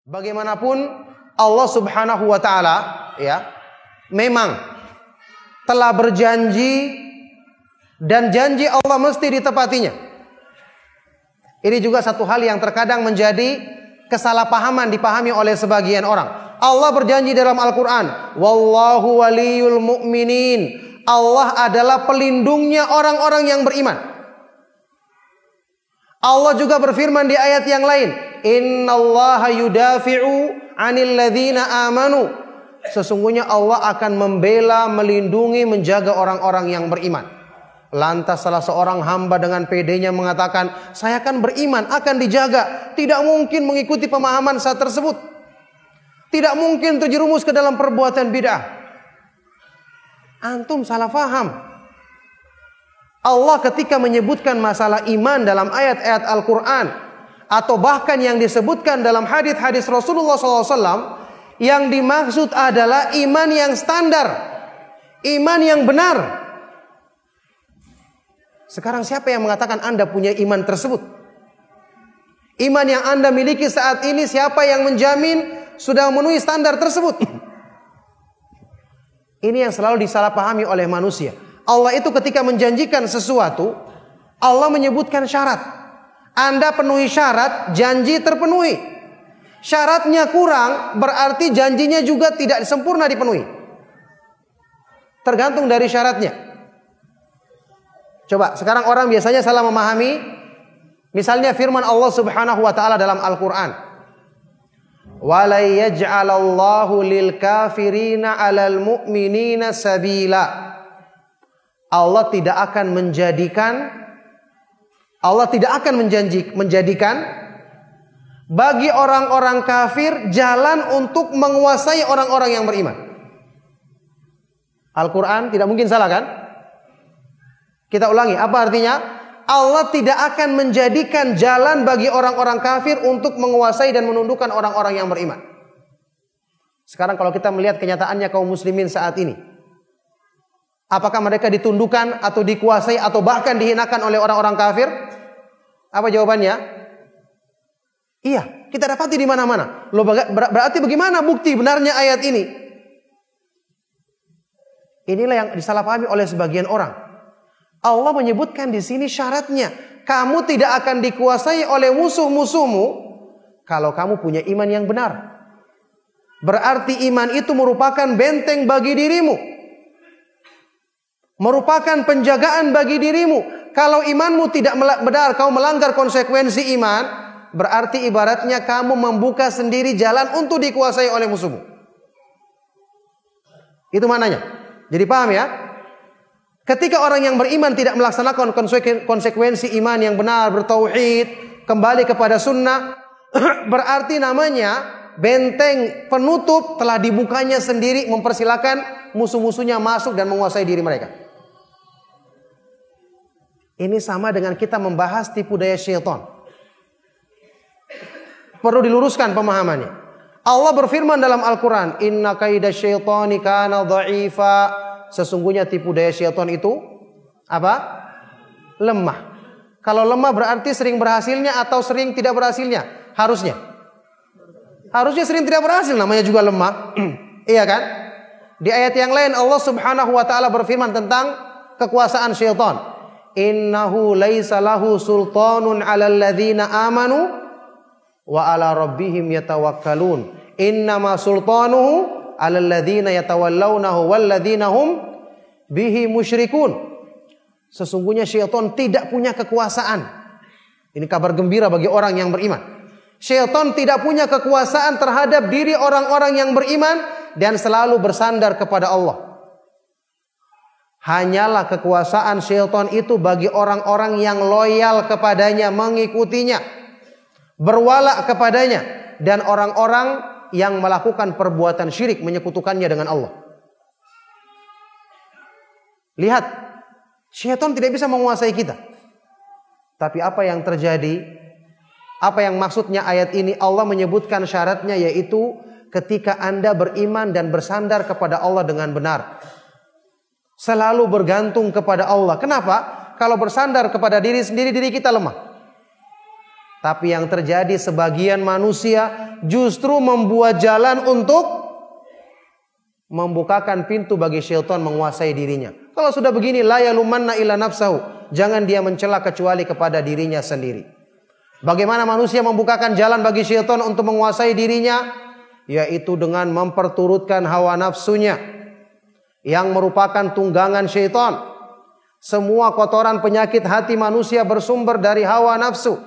Bagaimanapun Allah Subhanahu wa taala ya memang telah berjanji dan janji Allah mesti ditepatinya. Ini juga satu hal yang terkadang menjadi kesalahpahaman dipahami oleh sebagian orang. Allah berjanji dalam Al-Qur'an, wallahu waliyul mu'minin. Allah adalah pelindungnya orang-orang yang beriman. Allah juga berfirman di ayat yang lain, innallaha yudafi'u 'anil ladzina amanu. Sesungguhnya Allah akan membela, melindungi, menjaga orang-orang yang beriman. Lantas salah seorang hamba dengan pedenya mengatakan, saya akan beriman, akan dijaga. Tidak mungkin mengikuti pemahaman saat tersebut. Tidak mungkin terjerumus ke dalam perbuatan bid'ah. Antum salah faham. Allah ketika menyebutkan masalah iman dalam ayat-ayat Al-Quran, atau bahkan yang disebutkan dalam hadis-hadis Rasulullah SAW, yang dimaksud adalah iman yang standar, iman yang benar. Sekarang siapa yang mengatakan Anda punya iman tersebut? Iman yang Anda miliki saat ini, siapa yang menjamin sudah memenuhi standar tersebut? Ini yang selalu disalahpahami oleh manusia. Allah itu ketika menjanjikan sesuatu, Allah menyebutkan syarat. Anda penuhi syarat, janji terpenuhi. Syaratnya kurang, berarti janjinya juga tidak sempurna dipenuhi. Tergantung dari syaratnya. Coba, sekarang orang biasanya salah memahami. Misalnya firman Allah Subhanahu wa taala dalam Al-Qur'an, "Wa la yaj'alallahu lil kafirina 'alal mu'minina sabila." Allah tidak akan menjadikan bagi orang-orang kafir jalan untuk menguasai orang-orang yang beriman. Al-Quran tidak mungkin salah kan? Kita ulangi, apa artinya? Allah tidak akan menjadikan jalan bagi orang-orang kafir untuk menguasai dan menundukkan orang-orang yang beriman. Sekarang kalau kita melihat kenyataannya kaum muslimin saat ini, apakah mereka ditundukkan atau dikuasai atau bahkan dihinakan oleh orang-orang kafir? Apa jawabannya? Iya, kita dapati di mana-mana. Loh, berarti bagaimana bukti benarnya ayat ini? Inilah yang disalahpahami oleh sebagian orang. Allah menyebutkan di sini syaratnya, kamu tidak akan dikuasai oleh musuh-musuhmu kalau kamu punya iman yang benar. Berarti iman itu merupakan benteng bagi dirimu, merupakan penjagaan bagi dirimu. Kalau imanmu tidak benar, kau melanggar konsekuensi iman, berarti ibaratnya kamu membuka sendiri jalan untuk dikuasai oleh musuhmu. Itu maknanya. Jadi paham ya? Ketika orang yang beriman tidak melaksanakan konsekuensi iman yang benar, bertauhid, kembali kepada sunnah, berarti namanya benteng penutup telah dibukanya sendiri, mempersilakan musuh-musuhnya masuk dan menguasai diri mereka. Ini sama dengan kita membahas tipu daya syaitan. Perlu diluruskan pemahamannya. Allah berfirman dalam Al-Quran, inna kaida syaitani kana dha'ifa. Sesungguhnya tipu daya syaitan itu apa? Lemah. Kalau lemah berarti sering berhasilnya atau sering tidak berhasilnya? Harusnya sering tidak berhasil, namanya juga lemah. Iya kan? Di ayat yang lain Allah Subhanahu wa taala berfirman tentang kekuasaan syaitan. Innahu laisa lahu sultanun 'alal ladzina amanu wa 'ala rabbihim yatawakkalun. Innama sultanuhu 'alal ladzina yatawallawnahu wal ladzina hum bihi musyrikun. Sesungguhnya syaitan tidak punya kekuasaan. Ini kabar gembira bagi orang yang beriman. Syaitan tidak punya kekuasaan terhadap diri orang-orang yang beriman dan selalu bersandar kepada Allah. Hanyalah kekuasaan syaitan itu bagi orang-orang yang loyal kepadanya, mengikutinya, berwala kepadanya, dan orang-orang yang melakukan perbuatan syirik, menyekutukannya dengan Allah. Lihat, syaitan tidak bisa menguasai kita. Tapi apa yang terjadi? Apa yang maksudnya ayat ini? Allah menyebutkan syaratnya, yaitu ketika Anda beriman dan bersandar kepada Allah dengan benar. Selalu bergantung kepada Allah. Kenapa? Kalau bersandar kepada diri sendiri, diri kita lemah. Tapi yang terjadi sebagian manusia justru membuat jalan untuk membukakan pintu bagi syaitan menguasai dirinya. Kalau sudah begini, la yalumanna illa nafsahu. Jangan dia mencela kecuali kepada dirinya sendiri. Bagaimana manusia membukakan jalan bagi syaitan untuk menguasai dirinya? Yaitu dengan memperturutkan hawa nafsunya, yang merupakan tunggangan syaitan. Semua kotoran penyakit hati manusia bersumber dari hawa nafsu.